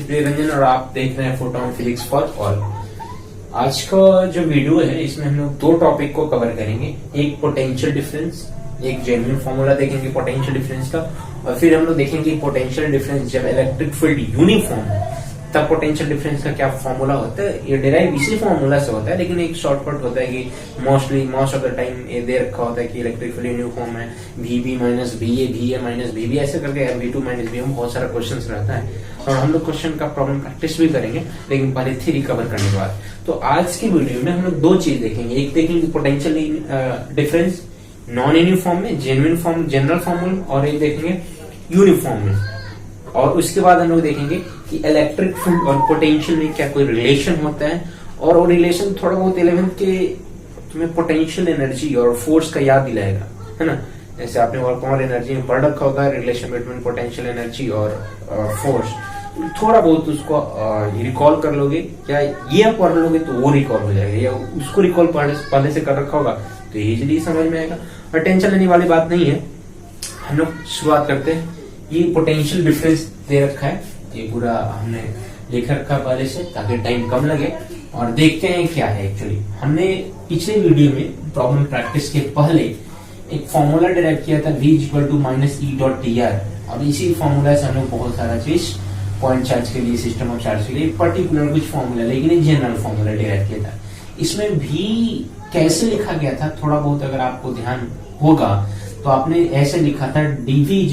प्रियरंजन और आप देख रहे हैं फोटोन फिजिक्स फॉर ऑल। आज का जो वीडियो है इसमें हम लोग दो टॉपिक को कवर करेंगे, एक पोटेंशियल डिफरेंस, एक जेन्युइन फॉर्मूला देखेंगे पोटेंशियल डिफरेंस का, और फिर हम लोग देखेंगे पोटेंशियल डिफरेंस जब इलेक्ट्रिक फील्ड यूनिफॉर्म है तब पोटेंशियल डिफरेंस का क्या फॉर्मूला होता है। ये डिराइव इसी फॉर्मूला से होता है, लेकिन एक शॉर्टकट होता है कि मोस्ट ऑफ द टाइम ये दे रखा होता है कि इलेक्ट्रिक फील्ड यूनिफॉर्म है, VB minus VA, VA minus VB ऐसे करके V2 माइनस V में बहुत सारा क्वेश्चन रहता है और हम लोग क्वेश्चन का प्रॉब्लम प्रैक्टिस भी करेंगे, लेकिन पहले थ्योरी कवर करने के बाद। तो आज की वीडियो में हम लोग दो चीज देखेंगे, एक देखेंगे पोटेंशियल डिफरेंस नॉन यूनिफॉर्म में, जेन्युइन फॉर्म जनरल फॉर्मूला, और एक देखेंगे यूनिफॉर्म में, और उसके बाद हम लोग देखेंगे कि इलेक्ट्रिक फील्ड और पोटेंशियल में क्या कोई रिलेशन होता है, और वो रिलेशन थोड़ा बहुत 11th के तुम्हें पोटेंशियल एनर्जी और फोर्स का याद दिलाएगा, है ना। जैसे आपने वर्क पावर एनर्जी में पढ़ रखा होता है रिलेशन बिटवीन पोटेंशियल एनर्जी और फोर्स, थोड़ा बहुत उसको रिकॉल कर लोगे, या ये पढ़ लोगे तो वो रिकॉल हो जाएगा, या उसको रिकॉल पहले से कर रखा होगा तो इजीली समझ में आएगा और टेंशन लेने वाली बात नहीं है। हम लोग शुरुआत करते हैं। ये पोटेंशियल डिफरेंस दे रखा है, ये पूरा हमने लिख रखा पहले से ताकि टाइम कम लगे, और देखते हैं क्या है एक्चुअली। हमने पिछले वीडियो में प्रॉब्लम प्रैक्टिस के पहले एक फॉर्मूला डिराइव किया था V = E.dr, और इसी फॉर्मूला से हम लोग बहुत सारा चीज पॉइंट चार्ज के लिए, सिस्टम ऑफ चार्ज के लिए पर्टिकुलर कुछ फॉर्मूला, लेकिन एक जनरल फॉर्मूला डिराइव किया था। इसमें भी कैसे लिखा गया था थोड़ा बहुत अगर आपको ध्यान होगा तो आपने ऐसे लिखा था dV =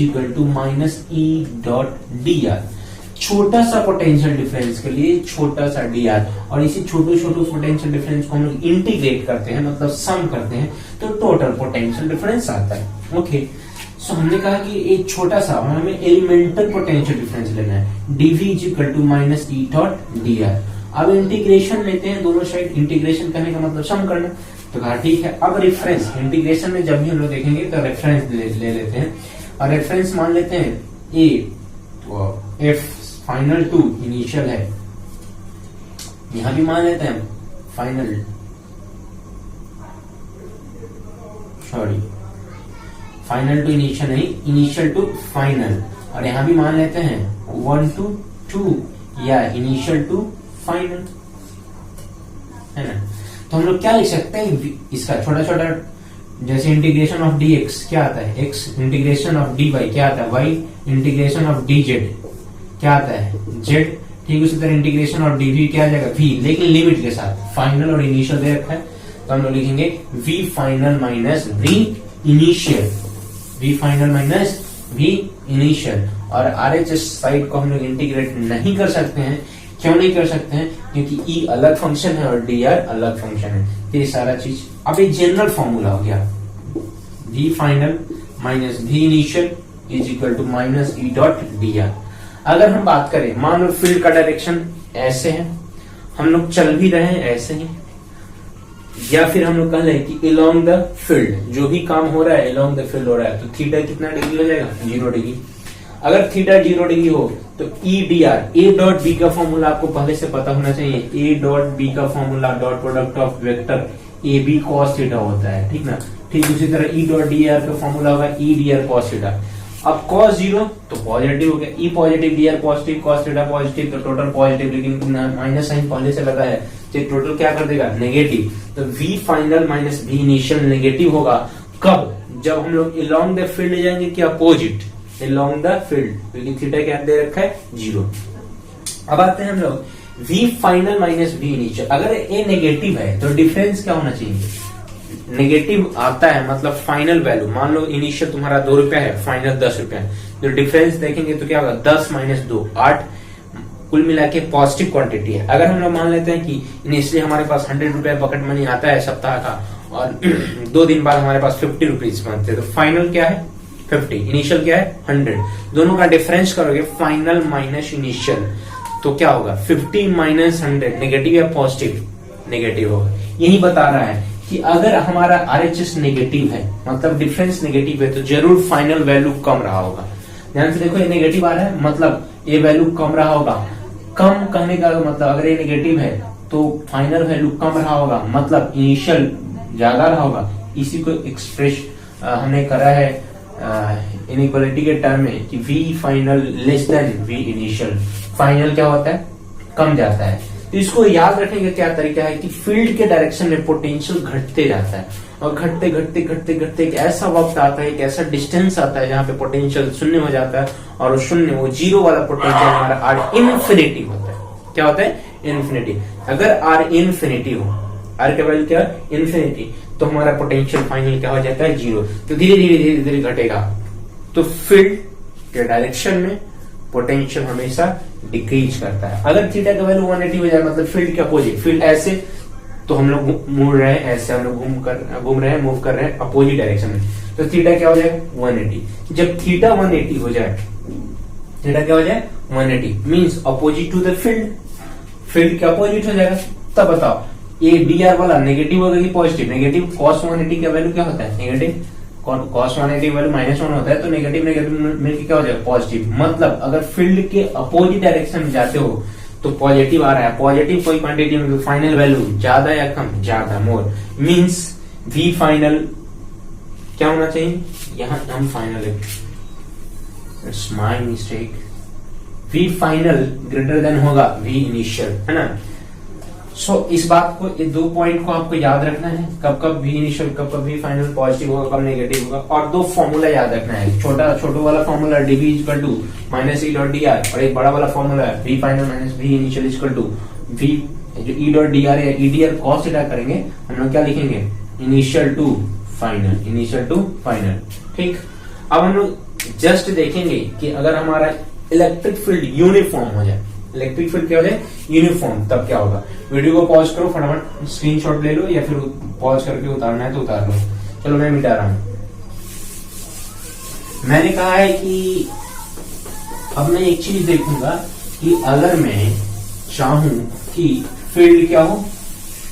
E.dr, छोटा सा पोटेंशियल डिफरेंस के लिए छोटा सा dr, और इसी छोटे पोटेंशियल डिफरेंस को हम लोग इंटीग्रेट करते हैं, मतलब सम करते हैं, तो टोटल पोटेंशियल डिफरेंस आता है। ओके, सो हमने कहा कि एक छोटा सा हमें एलिमेंटल पोटेंशियल डिफरेंस लेना है, dV = E.dr। अब इंटीग्रेशन लेते हैं, दोनों साइड इंटीग्रेशन करने का मतलब सम करना, तो कहा ठीक है। अब रेफरेंस, इंटीग्रेशन में जब भी हम लोग देखेंगे तो रेफरेंस ले लेते हैं, और रेफरेंस मान लेते हैं A, तो F फाइनल टू इनिशियल है, यहां भी मान लेते हैं फाइनल टू इनिशियल नहीं, इनिशियल टू फाइनल, और यहां भी मान लेते हैं 1 to 2 या इनिशियल टू फाइनल, है ना। तो हम लोग क्या लिख सकते हैं इसका छोटा छोटा, जैसे इंटीग्रेशन ऑफ dx क्या आता है, x इंटीग्रेशन ऑफ dy क्या आता है, y इंटीग्रेशन ऑफ dz क्या आता है, z, ठीक उसी तरह इंटीग्रेशन ऑफ dv क्या आ जाएगा, v, लेकिन लिमिट के साथ, फाइनल और इनिशियल दे रखा है, तो हम लोग लिखेंगे v final minus v initial, v final minus v initial, और RHS साइड को हम लोग इंटीग्रेट नहीं कर सकते हैं। क्यों नहीं कर सकते हैं? क्योंकि E अलग फंक्शन है और dr अलग फंक्शन है, तो ये सारा चीज अब एक जनरल फॉर्मूला हो गया, v final minus v initial = E.dr। अगर हम बात करें, मान लो फील्ड का डायरेक्शन ऐसे है, हम लोग चल भी रहे हैं ऐसे ही, या फिर हम लोग कह रहे हैं कि अलोंग द फील्ड जो भी काम हो रहा है अलोंग द फील्ड हो रहा है, तो थीटा कितना डिग्री हो जाएगा, 0 डिग्री। अगर थीटा 0 डिग्री हो तो E.dr, A.b का फॉर्मूला आपको पहले से पता होना चाहिए, A.b का formula dot product of vector AB cos theta होता है, ठीक ना। ठीक उसी तरह E.dr का फॉर्मूला होगा E.dr cos थीटा। अब cos 0 तो पॉजिटिव हो गया, E positive, dr positive, cos theta positive, तो टोटल पॉजिटिव, लेकिन माइनस साइन पहले से लगा है तो टोटल क्या कर देगा, नेगेटिव। तो V final minus V initial negative होगा कब, जब हम लोग अलोंग द फील्ड जाएंगे कि अपोजिट, अलोंग द फील्ड, क्योंकि थीटा क्या दे रखा है, 0। अब आते हैं हम लोग V final minus V initial, अगर A नेगेटिव है तो डिफरेंस क्या होना चाहिए, नेगेटिव आता है, मतलब फाइनल वैल्यू, मान लो इनिशियल तुम्हारा 2 रुपया है, फाइनल 10 रुपया है, तो डिफरेंस देखेंगे तो क्या होगा, 10 - 2 8, कुल मिला के पॉजिटिव क्वांटिटी है। अगर हम लोग मान लेते हैं कि इनिशियली हमारे पास 100 रुपया पॉकेट मनी आता है सप्ताह का, और 2 दिन बाद हमारे पास 50 रुपीज बनते हैं, तो फाइनल क्या है 50, इनिशियल क्या है 100, दोनों का डिफरेंस करोगे फाइनल माइनस इनिशियल, तो क्या होगा 50 - 100, नेगेटिव या पॉजिटिव, नेगेटिव होगा। यही बता रहा है कि अगर हमारा RHS नेगेटिव है, मतलब डिफरेंस नेगेटिव है, तो जरूर फाइनल वैल्यू कम रहा होगा। ध्यान से देखो, ये नेगेटिव आ रहा है मतलब ये वैल्यू कम रहा होगा। कम कहने का मतलब अगर ये नेगेटिव है तो फाइनल वैल्यू कम रहा होगा, मतलब इनिशियल ज्यादा रहा होगा। इसी को एक्सप्रेस हमने करा है इनइक्वालिटी के टर्म में कि V final less than V initial, final क्या होता है, कम जाता है। तो इसको याद रखने का क्या तरीका है कि फील्ड के डायरेक्शन में पोटेंशियल घटते जाता है और घटते घटते घटते घटते एक ऐसा वक्त आता है, एक ऐसा डिस्टेंस आता है जहां पे पोटेंशियल शून्य हो जाता है और वो शून्य, वो जीरो वाला पोटेंशियल हमारा आर इन्फिनिटी होता है। क्या होता है, इन्फिनिटी। अगर आर इन्फिनिटी हो, आर का वैल्यू क्या है, इन्फिनिटी, तो हमारा पोटेंशियल फाइनल क्या हो जाता है, जीरो। तो धीरे धीरे धीरे धीरे घटेगा। तो फील्ड के डायरेक्शन में पोटेंशियल हमेशा डिक्रीज करता है। अगर थीटा का वैल्यू 180 हो जाए, मतलब फील्ड के अपोजिट, फील्ड ऐसे, तो हम लोग मुड़ रहे हैं ऐसे, हम लोग घूम रहे हैं, मूव कर रहे हैं अपोजिट डायरेक्शन में, तो थीटा क्या हो जाएगा, 180। जब थीटा 180 हो जाए, थीटा क्या हो जाए, 180 means opposite to the field, field के अपोजिट हो जाएगा। तब बताओ ये dr वाला नेगेटिव होगा कि पॉजिटिव, नेगेटिव। cos 180 का वैल्यू क्या होता है, नेगेटिव। cos 180 वैल्यू -1 होता है, तो नेगेटिव नेगेटिव मिलकर क्या हो जाएगा, पॉजिटिव। मतलब अगर फील्ड के अपोजिट डायरेक्शन में जाते हो तो पॉजिटिव आ रहा है, पॉजिटिव कोई क्वांटिटी में फाइनल वैल्यू ज्यादा या कम, ज्यादा, मोर, मींस v फाइनल क्या होना चाहिए, यहां हम final, it's my mistake, v final greater than होगा v इनिशियल, है ना। सो इस बात को, ये 2 पॉइंट को आपको याद रखना है, कब कब v इनिशियल, कब कब v फाइनल पॉजिटिव होगा, कब नेगेटिव होगा। और 2 फॉर्मूला याद रखना है, छोटा वाला formula dv equal to minus E dot D R, और एक बड़ा वाला फॉर्मूला है v final minus v initial equal to v जो ई डॉट डी आर है, E D are cos theta करेंगे हम लोग, क्या लिखेंगे, initial to final, initial to final. ठीक, अब हम लोग जस्ट देखेंगे कि अगर हमारा इलेक्ट्रिक फील्ड यूनिफॉर्म हो जाए, इलेक्ट्रिक फील्ड क्या हो जाए, यूनिफॉर्म, तब क्या होगा। वीडियो को पॉज करो, फटाफट स्क्रीनशॉट ले लो, या फिर पॉज करके उतारना है तो उतार लो। चलो मैं मिटा रहा हूं। मैंने कहा है कि अब मैं एक चीज देखूंगा कि अगर मैं चाहूं कि फील्ड क्या हो,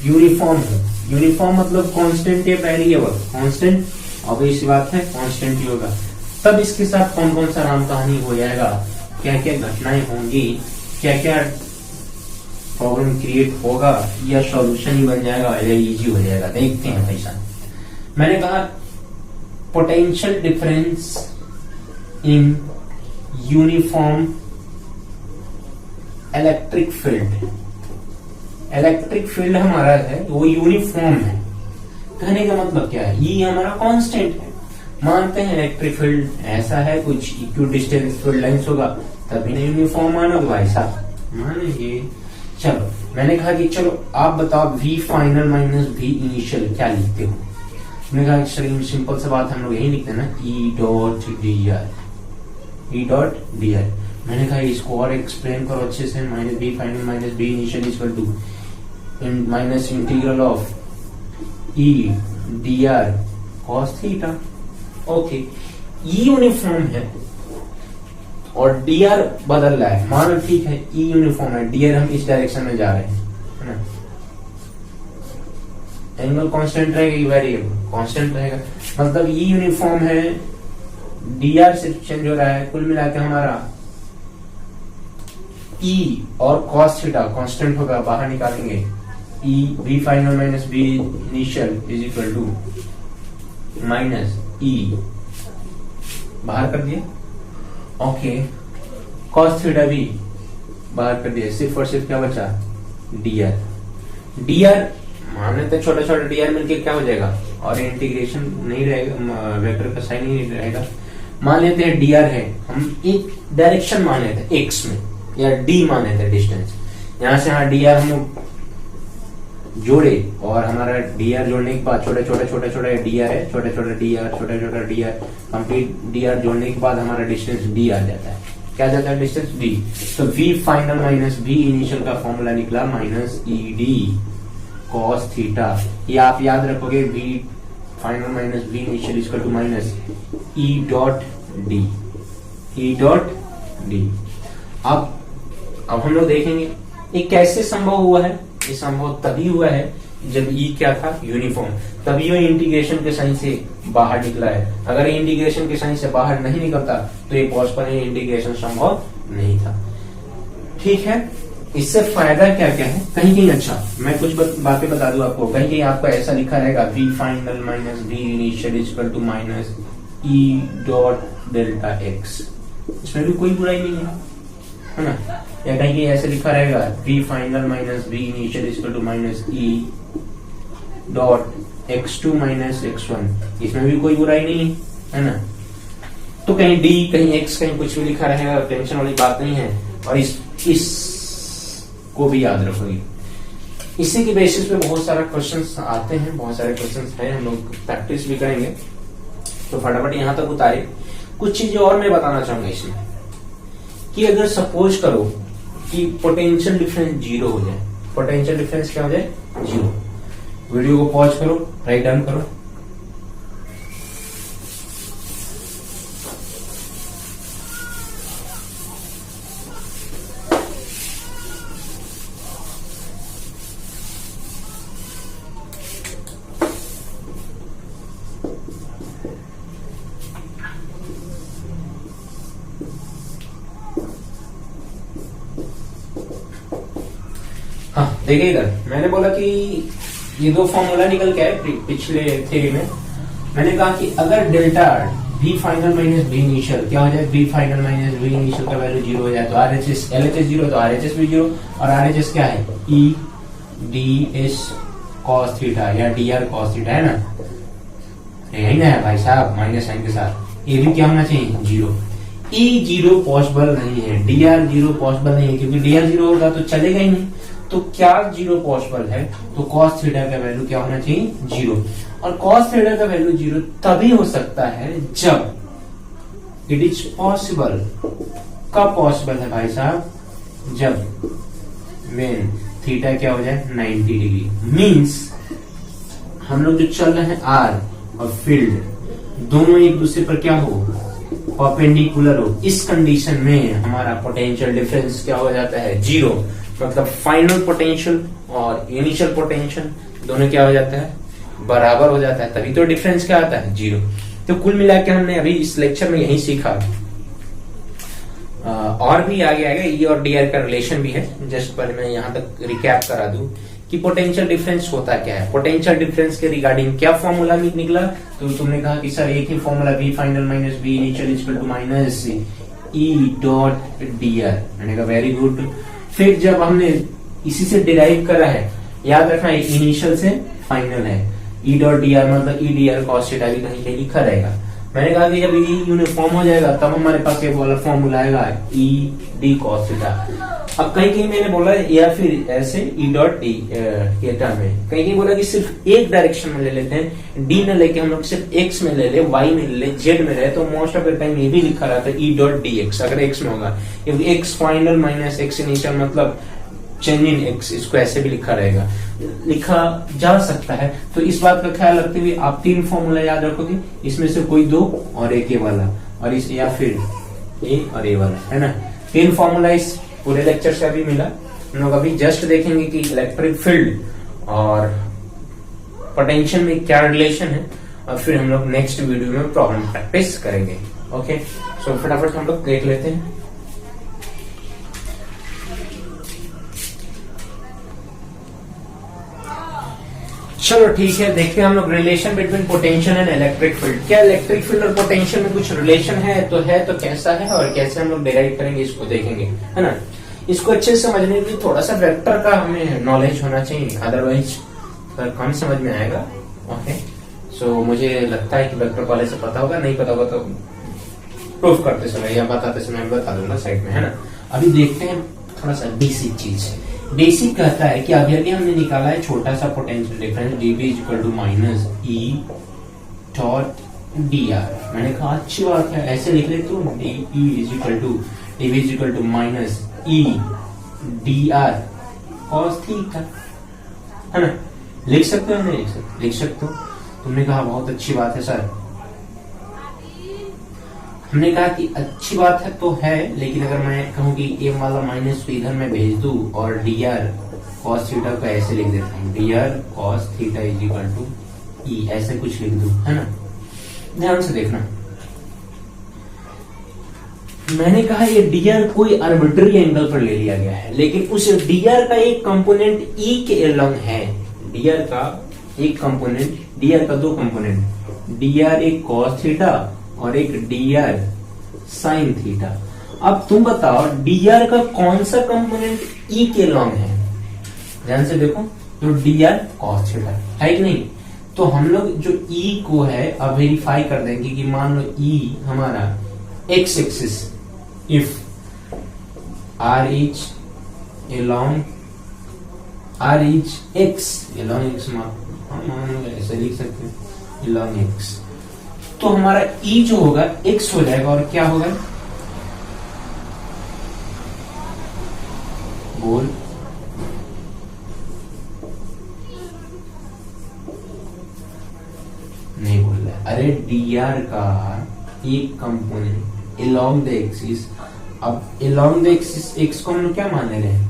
यूनिफॉर्म हो, यूनिफॉर्म मतलब कांस्टेंट या वेरिएबल, कांस्टेंट, ऑब्वियस बात है कांस्टेंट ही होगा, तब इसके साथ कौन कौन सा राम कहानी हो जाएगा, क्या क्या घटनाएं होंगी, क्या क्या प्रॉब्लम क्रिएट होगा, या सॉल्यूशन ही बन जाएगा, या इजी हो जाएगा। देखते हैं पैसा। मैंने कहा potential difference in uniform electric field, electric field हमारा है वो यूनिफॉर्म है। कहने का मतलब क्या है, ये हमारा कांस्टेंट है। मानते हैं इलेक्ट्रिक फील्ड ऐसा है, कुछ इक्वी डिस्टेंस फील्ड लाइंस होगा, तभी नहीं यूनिफॉर्म मानोगे भाई साहब, मानेंगे। चलो मैंने कहा कि चलो आप बताओ v final minus v initial क्या लिखते हो। मैंने कहा सिंपल सा बात हम लोग यही लिखते हैं ना, e dot D r, e dot D R. मैंने कहा इसको और एक्सप्लेन करो अच्छे से, minus v final minus v initial equal to minus integral of e d are cos theta. Okay, e uniform है और dr बदल रहा है, मानो ठीक है e यूनिफॉर्म है, dr हम इस डायरेक्शन में जा रहे हैं, है ना। एंगल कांस्टेंट रहेगा कि वेरिएबल, कांस्टेंट रहेगा, मतलब e यूनिफॉर्म है, dr सिर्फ चेंज हो रहा है, कुल मिला के हमारा e और cos थीटा कांस्टेंट होगा, बाहर निकालेंगे e v final minus v initial is equal to minus e, बाहर कर दिए। ओके, cos थीटा भी बाहर कर दिया, सिर्फ और सिर्फ क्या बचा, dr, dr मान लेते हैं छोटा छोटा dr मिलके क्या हो जाएगा, और इंटीग्रेशन नहीं रहेगा, वेक्टर का साइन ही नहीं रहेगा। मान लेते हैं dr है, हम एक डायरेक्शन मान लेते हैं x में, या d मान लेते हैं डिस्टेंस, यहां से यहाँ dr हम जोड़े, और हमारा dr जोड़ने के बाद छोटे छोटे dr है, छोटे छोटे dr कंप्लीट dr जोड़ने के बाद हमारा डिस्टेंस d आ जाता है। क्या जाता है डिस्टेंस d, तो v final minus v initial का फॉर्मूला निकला minus E D cos theta. ये आप याद रखोगे, v final minus v initial equal to minus e dot D, e dot D. अब हम लोग देखेंगे ये कैसे संभव हुआ है। ये संभव तभी हुआ है जब E क्या था, यूनिफॉर्म, तभी ये इंटीग्रेशन के साइन से बाहर निकला है। अगर ये इंटीग्रेशन के साइन से बाहर नहीं निकलता तो ये पॉसिबल इंटीग्रेशन संभव नहीं था। ठीक है, इससे फायदा क्या क्या है, कहीं कहीं अच्छा मैं कुछ बातें बता दूं आपको, कहीं कहीं आपको ऐसा लिखा रहेगा v final minus v initial equal to minus e dot delta x, इसमें भी कोई बुराई नहीं है ना। या कहीं ऐसे लिखा रहेगा v final minus v initial equal to minus e dot x2 minus x1, इसमें भी कोई बुराई नहीं है ना। तो कहीं d कहीं x कहीं कुछ भी लिखा रहेगा, टेंशन वाली बात नहीं है। और इस को भी याद रखोगे। इसी के बेसिस पे बहुत सारा क्वेश्चंस आते हैं, बहुत सारे क्वेश्चंस हैं, हम लोग प्रैक्टिस भी करेंगे। तो फटाफट यहां तक उतारे। कुछ चीजें और मैं बताना चाहूंगा इसमें कि अगर सपोज करो कि पोटेंशियल डिफरेंस जीरो हो जाए, पोटेंशियल डिफरेंस क्या हो जाए, जीरो। वीडियो को पॉज करो, राइट डाउन करो। हाँ देखिए इधर मैंने बोला कि ये दो फॉर्मूला निकल के आए पिछले थ्योरी में। मैंने कहा कि अगर delta v final minus v initial क्या हो जाए, v final minus v initial का वैल्यू जीरो हो जाए तो RHS LHS जीरो, तो RHS भी जीरो। और RHS क्या है, e ds cos थीटा या dr cos थीटा है ना, यही ना है भाई साहब माइनस साइन के साथ। ये भी क्या होना चाहिए, जीरो। e जीरो पॉसिबल नहीं है, dr जीरो पॉसिबल नहीं है, क्योंकि dr जीरो होगा तो चलेगा ही नहीं। तो क्या जीरो पॉसिबल है, तो cos थीटा का वैल्यू क्या होना चाहिए, जीरो। और cos थीटा का वैल्यू जीरो तभी हो सकता है जब इट इज पॉसिबल। कब पॉसिबल है भाई साहब, जब वेन थीटा क्या हो जाए 90 डिग्री। मींस हम लोग जो चल रहे हैं आर और फील्ड दोनों एक दूसरे पर क्या हो, परपेंडिकुलर हो। इस कंडीशन में हमारा पोटेंशियल डिफरेंस क्या हो जाता है, जीरो। मतलब फाइनल पोटेंशियल और इनिशियल पोटेंशियल दोनों क्या हो जाता है, बराबर हो जाता है, तभी तो डिफरेंस क्या आता है, जीरो। तो कुल मिला के हमने अभी इस लेक्चर में यही सीखा। और भी आगे आएगा, ई और डी आर का रिलेशन भी है। जस्ट पर मैं यहाँ तक रिकैप करा दूं कि पोटेंशियल डिफरेंस होता क्या है। पोटेंशियल डिफरेंस के रिगार्डिंग क्या फॉर्मूला निकला, तो तुमने कहा कि सर एक ही formula v final minus v initial equal to minus e dot D R. मैंने कहा वेरी गुड। फिर जब हमने इसी से डिराइव करा है, याद रखना इनिशियल से फाइनल है, ई डॉट डी आर मतलब ई डी आर कॉस थीटा भी कहीं कहीं लिखा रहेगा। मैंने कहा कि जब ई यूनिफॉर्म हो जाएगा तब हमारे पास एक वाला फॉर्मूला आएगा ई डी कॉस थीटा। अब कहीं कहीं मैंने बोला या फिर ऐसे ई डॉट डी के टर्म में, कहीं कहीं बोला कि सिर्फ एक डायरेक्शन में ले लेते हैं, डी न लेके हम लोग सिर्फ एक्स में ले ले, वाई में ले ले, जेड में ले, तो मोस्ट ऑफ द टाइम ये भी लिखा रहता है ई डॉट डी एक्स अगर एक्स में होगा। X final minus x initial मतलब चेंज इन एक्स, इसको ऐसे भी लिखा रहेगा, लिखा जा सकता है। तो इस बात का ख्याल रखते हुए आप तीन फॉर्मूला याद रखोगे, इसमें से कोई दो और एक ए वाला, और इस या फिर ए और ए वाला, है ना। तीन फॉर्मूला इस पूरे लेक्चर से अभी मिला। हम लोग अभी जस्ट देखेंगे कि इलेक्ट्रिक फील्ड और पोटेंशियल में क्या रिलेशन है, और फिर हम लोग नेक्स्ट वीडियो में प्रॉब्लम प्रैक्टिस करेंगे। ओके, सो फटाफट हम लोग देख लेते हैं। चलो ठीक है, देखते हैं हम लोग relation between potential and electric field. क्या इलेक्ट्रिक फील्ड और पोटेंशियल में कुछ रिलेशन है तो कैसा है और कैसे हम लोग डिराइव करेंगे इसको देखेंगे, है ना। इसको अच्छे से समझने के लिए थोड़ा सा वेक्टर का हमें नॉलेज होना चाहिए, अदरवाइज कम समझ में आएगा। ओके, सो मुझे लगता है कि वेक्टर पहले से पता होगा, नहीं पता होगा तो प्रूफ करते समय या बताते समय बता दूंगा साइड में, है ना। अभी देखते हैं थोड़ा सा बेसिक चीज। बेसिक कहता है कि अभी हमने निकाला है छोटा सा potential difference dV is equal to minus E dot D R. मैंने कहा अच्छी बात है, ऐसे लिख ले तो dV is equal to minus E D are cos theta, है ना। लिख सकते हो नहीं लिख सकते हो। तुमने कहा बहुत अच्छी बात है सर। हमने कहा कि अच्छी बात है तो है, लेकिन अगर मैं कहूँ कि ए वाला माइनस इधर मैं भेज दूं और डी आर कॉस थीटा को ऐसे लिख देता हूँ, D are cos theta is equal to E, ऐसे कुछ लिख दूं, है ना। ध्यान से देखना, मैंने कहा ये डी आर कोई आर्बिट्ररी एंगल पर ले लिया गया है, लेकिन उस डी आर का एक कंपोनेंट ई के अलॉन्ग है। डी आर का एक कंपोनेंट, डी आर का दो कंपोनेंट, डी आर एक कॉस थीटा और एक डी आर साइन थीटा। अब तुम बताओ dr का कौन सा कंपोनेंट e के लॉन्ग है? ध्यान से देखो, तो dr cos थीटा है कि नहीं? तो हम लोग जो e को है अब वेरीफाई कर देंगे कि मान लो e हमारा x axis, if r is along x मान लो ऐसे लिख सकते हैं along x, तो हमारा e जो होगा x हो जाएगा और क्या होगा? बोल। नहीं बोल रहा। अरे dr का एक कंपोनेंट along the axis, अब along the axis x को हम लोग क्या मान ले रहे हैं?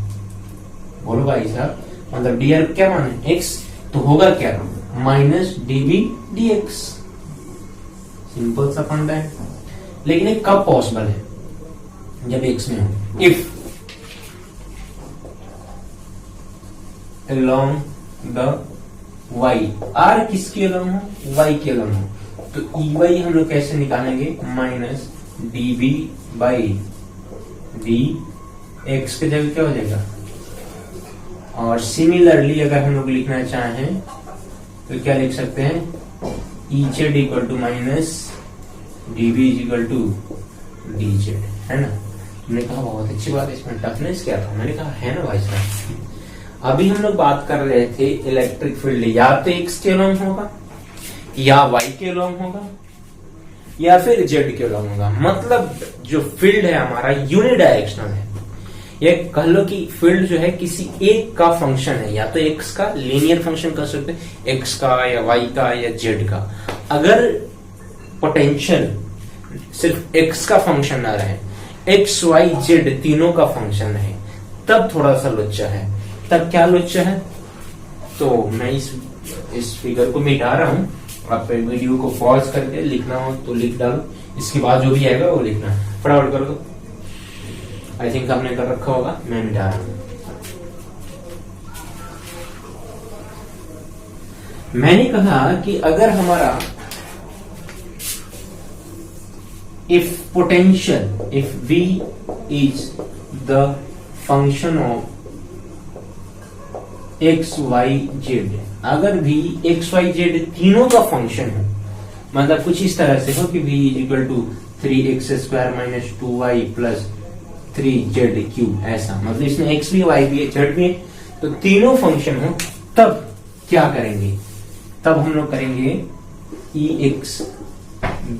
बोलो भाई साहब, मतलब dr क्या माने? x, तो होगा क्या? Minus dv dx। सिंपल सा फंडा है। लेकिन ये कब पॉसिबल है? जब x में हो। If along the y, r किसके along हो? y के along हो, तो ey हम लोग कैसे निकालेंगे? माइनस dv बाई dx के जगह क्या हो जाएगा? और सिमिलरली अगर हम लोग लिखना चाहें तो क्या लिख सकते हैं? Ez इक्वल टू माइनस dv इक्वल टू dz, है ना? तुमने कहा बहुत अच्छी बात है, इसमें टफनेस क्या था? मैंने कहा है ना भाई साहब। अभी हम लोग बात कर रहे थे इलेक्ट्रिक फील्ड या तो x के लॉन्ग होगा, या y के लॉन्ग होगा, या फिर z के लॉन्ग होगा। मतलब जो फील्ड है हमारा यूनिडायरेक्शनल है। ये कह लो कि फील्ड जो है किसी एक का फंक्शन है, या तो x का लीनियर फंक्शन कर सकते हैं, x का या y का या z का। अगर पोटेंशियल सिर्फ x का फंक्शन ना रहे, x y z तीनों का फंक्शन रहे, तब थोड़ा सा लोचा है। तब क्या लोचा है? तो मैं इस फिगर को मिटा रहा हूं, आप वीडियो को पॉज करके लिखना हो तो लिख डालो, इसके बाद जो भी आएगा वो लिखना। फटाफट कर दो। आई थिंक आपने कर रखा होगा, मैं मिटा रहा हूं। मैंने कहा कि अगर हमारा if potential, if v is the function of X Y Z, अगर v एक्स वाई जेड तीनों का फंक्शन है, मतलब कुछ इस तरह से हो कि v is equal to 3x² minus 2y plus 3z³, ऐसा, मतलब इसमें x भी y भी है z भी है, तो तीनों फंक्शन हो, तब क्या करेंगे? तब हम लोग करेंगे ex,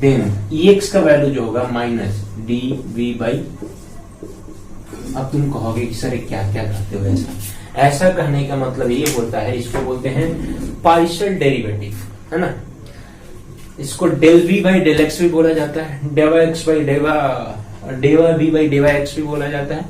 देन ex का वैल्यू जो होगा माइनस dv बाई। अब तुम कहोगे कि सर क्या क्या करते हो ऐसा? ऐसा कहने का मतलब ये होता है, इसको बोलते हैं पार्शियल डेरिवेटिव, है ना? इसको del v by del x भी बोला जाता है, डेवा x बाई डेवा v बाई डेवा x भी बोला जाता है,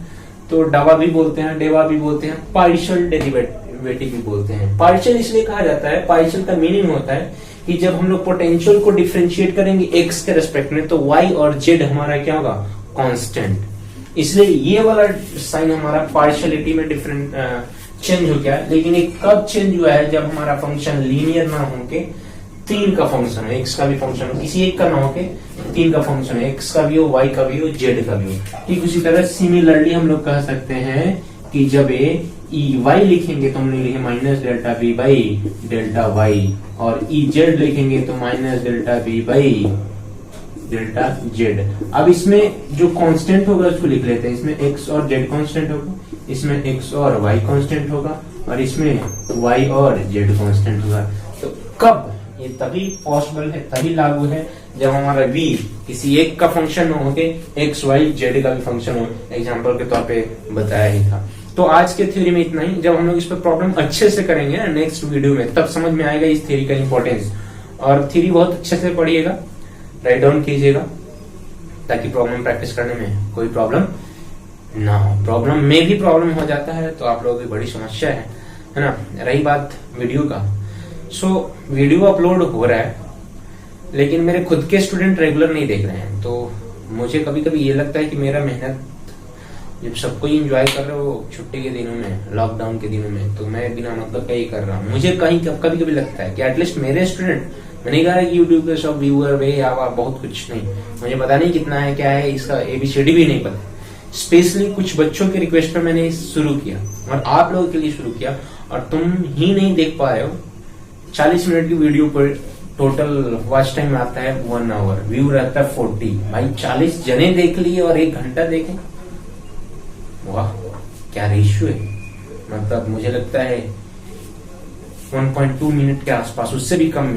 तो डवा भी बोलते हैं, डेवा भी बोलते हैं, पार्शियल डेरिवेटिव भी बोलते हैं। पार्शियल इसलिए कहा जाता है, पार्शियल का मीनिंग होता है कि जब हम लोग पोटेंशियल को डिफरेंशिएट करेंगे x के रेस्पेक्ट में, तो y और z हमारा क्या होगा? कांस्टेंट। इसलिए ये वाला साइन हमारा पार्शियलिटी में डिफरेंट चेंज हो गया। लेकिन ये कब चेंज हुआ है? जब हमारा फंक्शन लीनियर ना होके तीन का फंक्शन है, एक्स का भी फंक्शन हो, किसी एक का ना होके तीन का फंक्शन है, एक्स का भी हो, वाई का भी हो, जेड का भी हो। ठीक उसी तरह सिमिलरली हम लोग कह सकते हैं कि जब ये ई वाई लिखेंगे तो हम लिखेंगे minus delta B by delta Y, और ई जेड लिखेंगे तो minus delta B by delta Z. अब इसमें जो कांस्टेंट होगा उसको लिख लेते हैं। इसमें x और z कांस्टेंट होगा, इसमें x और y कांस्टेंट होगा, और इसमें y और z कांस्टेंट होगा। तो कब ये तभी पॉसिबल है, तभी लागू है जब हमारा v किसी एक का फंक्शन हो होके x y z का भी फंक्शन हो। एग्जांपल के तौर पे बताया ही था। तो आज के थ्योरी में इतना ही। जब हम लोग इस पर प्रॉब्लम अच्छे से करेंगे ना नेक्स्ट वीडियो में, तब समझ में आएगा इस थ्योरी का इंपॉर्टेंस। और थ्योरी बहुत अच्छे से पढ़िएगा, राइट डाउन कीजिएगा, ताकि प्रॉब्लम प्रैक्टिस करने में कोई प्रॉब्लम ना हो। प्रॉब्लम में भी प्रॉब्लम हो जाता है तो आप लोगों की बड़ी समस्या है ना। रही बात वीडियो का, वीडियो अपलोड हो रहा है, लेकिन मेरे खुद के स्टूडेंट रेगुलर नहीं देख रहे हैं। तो मुझे कभी कभी ये लगता है कि मेरा मेहनत जब सबको एंजॉय कर रहे हो छुट्टी के दिनों में, लॉकडाउन के दिनों में, तो मैं बिना मतलब का ही कर रहा हूँ। मुझे कहीं कभी कभी लगता है कि एटलीस्ट मेरे स्टूडेंट, मैंने कहा कि यूट्यूब पे सब व्यूअर वे या बहुत कुछ नहीं, मुझे पता नहीं कितना है क्या है, इसका ABCD भी नहीं पता, स्पेशली कुछ बच्चों के रिक्वेस्ट पे मैंने शुरू किया और आप लोगों के लिए शुरू किया, और तुम ही नहीं देख पा रहे हो। 40 मिनट की वीडियो पर टोटल वॉच टाइम आता है 1 आवर, व्यू रहता है 40। भाई 40 जने देख लिए और 1 घंटा देखें, वाह क्या रेशियो है। मतलब मुझे लगता है 1.2 मिनट के आसपास, उससे भी कम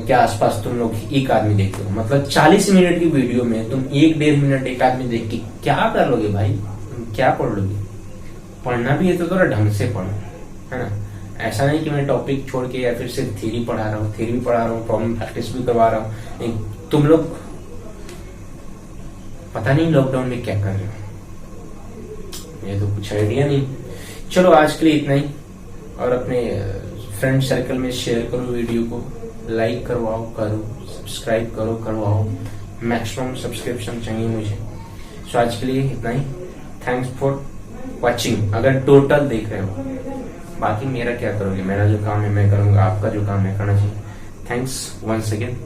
के आसपास तुम लोग एक आदमी देखते हो। मतलब 40 मिनट की वीडियो में तुम 1-1.5 मिनट एक आदमी देख के क्या कर लोगे भाई? तुम क्या पढ़ लोगे? पढ़ना भी है तो थोड़ा ढंग से पढ़ो, है ना। ऐसा नहीं कि मैं टॉपिक छोड़ के या फिर सिर्फ थ्योरी पढ़ा रहा हूँ, थ्योरी भी पढ़ा रहा हूँ, प्रॉब्लम प्रैक्टिस भी करवा रहा हूँ। तुम लोग पता नहीं लॉकडाउन में क्या कर रहे हो, ये तो कुछ आइडिया नहीं। चलो आज के लिए इतना ही, और अपने फ्रेंड सर्कल में शेयर करो वीडियो को, लाइक करवाओ, सब्सक्राइब करवाओ। मैक्सिमम सब्सक्रिप्शन चाहिए मुझे। सो आज के लिए इतना ही। थैंक्स फॉर वॉचिंग, अगर टोटल देख रहे हो। बाकी मेरा क्या करोगे, मेरा जो काम है मैं करूंगा, आपका जो काम है करना चाहिए। Thanks once again.